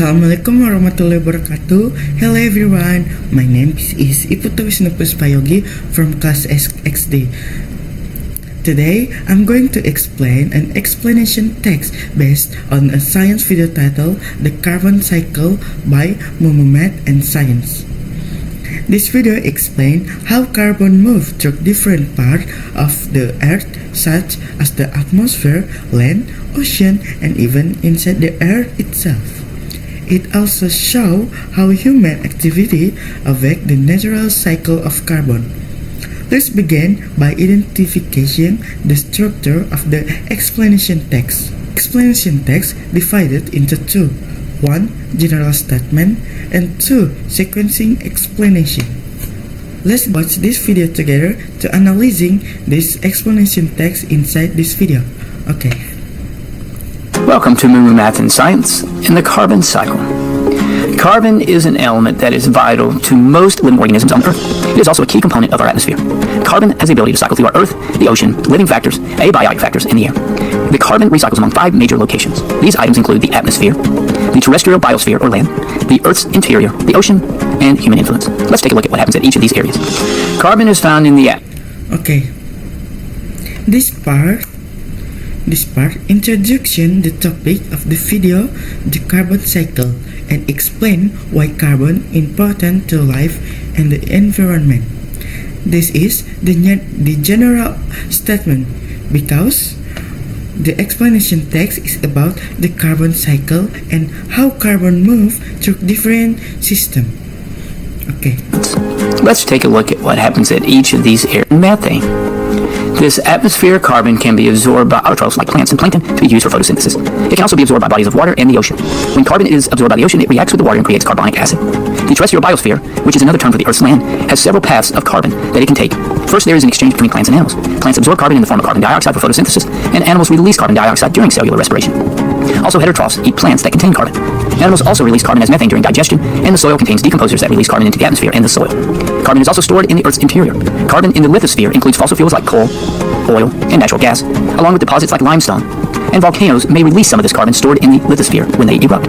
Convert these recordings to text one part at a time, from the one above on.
Assalamualaikum warahmatullahi wabarakatuh. Hello everyone, my name is Wisnu Puspayogi from class XD. Today, I'm going to explain an explanation text based on a science video titled The Carbon Cycle by Maaf and Science. This video explains how carbon moves through different parts of the earth such as the atmosphere, land, ocean, and even inside the earth itself. It also shows how human activity affects the natural cycle of carbon. Let's begin by identifying the structure of the explanation text. Explanation text divided into two: 1. General statement and 2. Sequencing explanation. Let's watch this video together to analyzing this explanation text inside this video. Okay. Welcome to Maaf and Science and the carbon cycle. Carbon is an element that is vital to most living organisms on Earth. It is also a key component of our atmosphere. Carbon has the ability to cycle through our Earth, the ocean, living factors, abiotic factors, and the air. The carbon recycles among 5 major locations. These items include the atmosphere, the terrestrial biosphere or land, the Earth's interior, the ocean, and human influence. Let's take a look at what happens at each of these areas. Carbon is found in the Okay. This part introduction the topic of the video, the carbon cycle, and explain why carbon important to life and the environment. This is the general statement because the explanation text is about the carbon cycle and how carbon move through different systems. Okay. Let's take a look at what happens at each of these areas. Methane. This atmospheric carbon can be absorbed by autotrophs like plants and plankton to be used for photosynthesis. It can also be absorbed by bodies of water and the ocean. When carbon is absorbed by the ocean, it reacts with the water and creates carbonic acid. The terrestrial biosphere, which is another term for the Earth's land, has several paths of carbon that it can take. First, there is an exchange between plants and animals. Plants absorb carbon in the form of carbon dioxide for photosynthesis, and animals release carbon dioxide during cellular respiration. Also, heterotrophs eat plants that contain carbon. Animals also release carbon as methane during digestion, and the soil contains decomposers that release carbon into the atmosphere and the soil. Carbon is also stored in the Earth's interior. Carbon in the lithosphere includes fossil fuels like coal, oil, and natural gas, along with deposits like limestone. And volcanoes may release some of this carbon stored in the lithosphere when they erupt.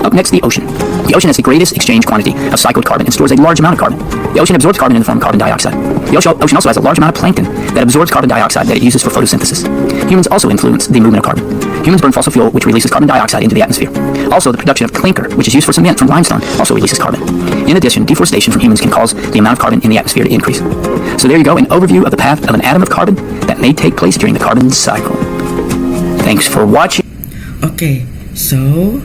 Up next, the ocean. The ocean has the greatest exchange quantity of cycled carbon and stores a large amount of carbon. The ocean absorbs carbon in the form of carbon dioxide. The ocean also has a large amount of plankton that absorbs carbon dioxide that it uses for photosynthesis. Humans also influence the movement of carbon. Humans burn fossil fuel, which releases carbon dioxide into the atmosphere. Also, the production of clinker, which is used for cement from limestone, also releases carbon. In addition, deforestation from humans can cause the amount of carbon in the atmosphere to increase. So there you go, an overview of the path of an atom of carbon that may take place during the carbon cycle. Thanks for watching. Okay, so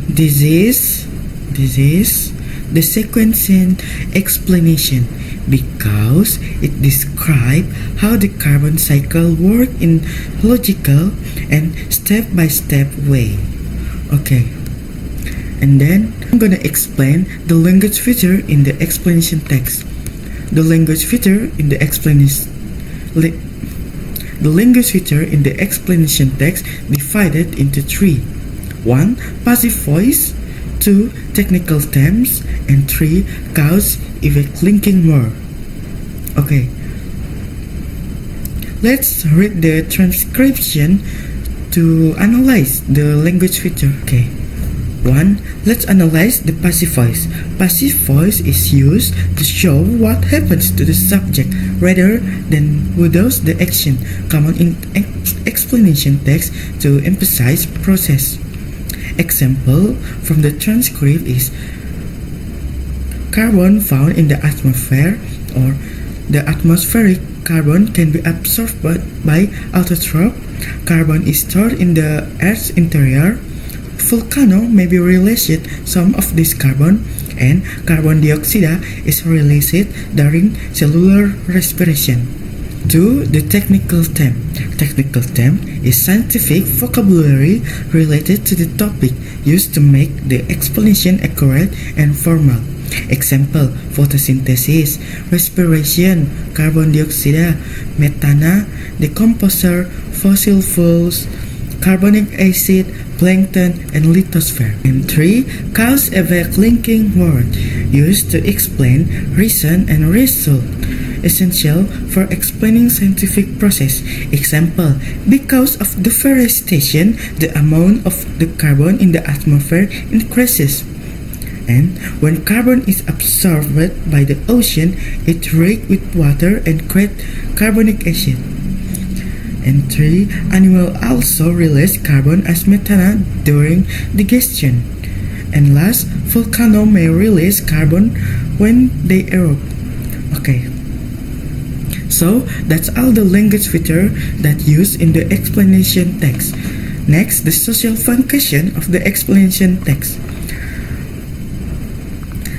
this is the sequencing explanation because it describes how the carbon cycle works in logical and step-by-step way. Okay, and then I'm gonna explain the language feature in the explanation text. The language feature in the explanation text divided into 3: 1. Passive voice, 2. Technical terms, and 3. Cause effect linking more. Okay. Let's read the transcription to analyze the language feature. Okay. 1. Let's analyze the passive voice. Passive voice is used to show what happens to the subject rather than who does the action, common in explanation text to emphasize process. Example from the transcript is carbon found in the atmosphere or the atmospheric carbon can be absorbed by autotroph. Carbon is stored in the Earth's interior. Volcano may be released some of this carbon, and carbon dioxide is released during cellular respiration. 2. The technical term. Technical term is scientific vocabulary related to the topic used to make the explanation accurate and formal. Example: photosynthesis, respiration, carbon dioxide, methane, decomposer, fossil fuels, carbonic acid, plankton, and lithosphere. And 3. Cause effect linking word used to explain reason and result. essential for explaining scientific process. Example, because of deforestation, the amount of the carbon in the atmosphere increases. And when carbon is absorbed by the ocean, it reacts with water and creates carbonic acid. And 3. Animals also release carbon as methane during digestion. And last, volcanoes may release carbon when they erupt. Okay. So, that's all the language feature that used in the explanation text. Next, the social function of the explanation text.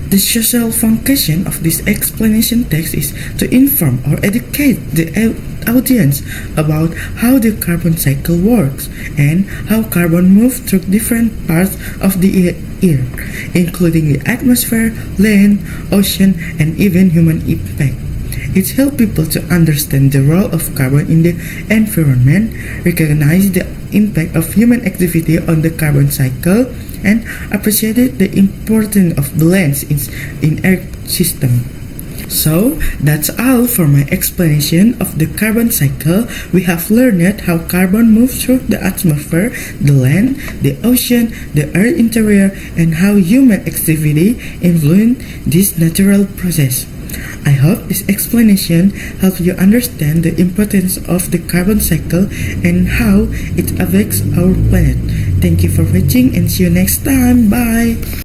The social function of this explanation text is to inform or educate the audience about how the carbon cycle works and how carbon moves through different parts of the air, including the atmosphere, land, ocean, and even human impact. It helps people to understand the role of carbon in the environment, recognize the impact of human activity on the carbon cycle, and appreciate the importance of balance in Earth system. So, that's all for my explanation of the carbon cycle. We have learned how carbon moves through the atmosphere, the land, the ocean, the Earth interior, and how human activity influence this natural process. I hope this explanation helps you understand the importance of the carbon cycle and how it affects our planet. Thank you for watching and see you next time. Bye!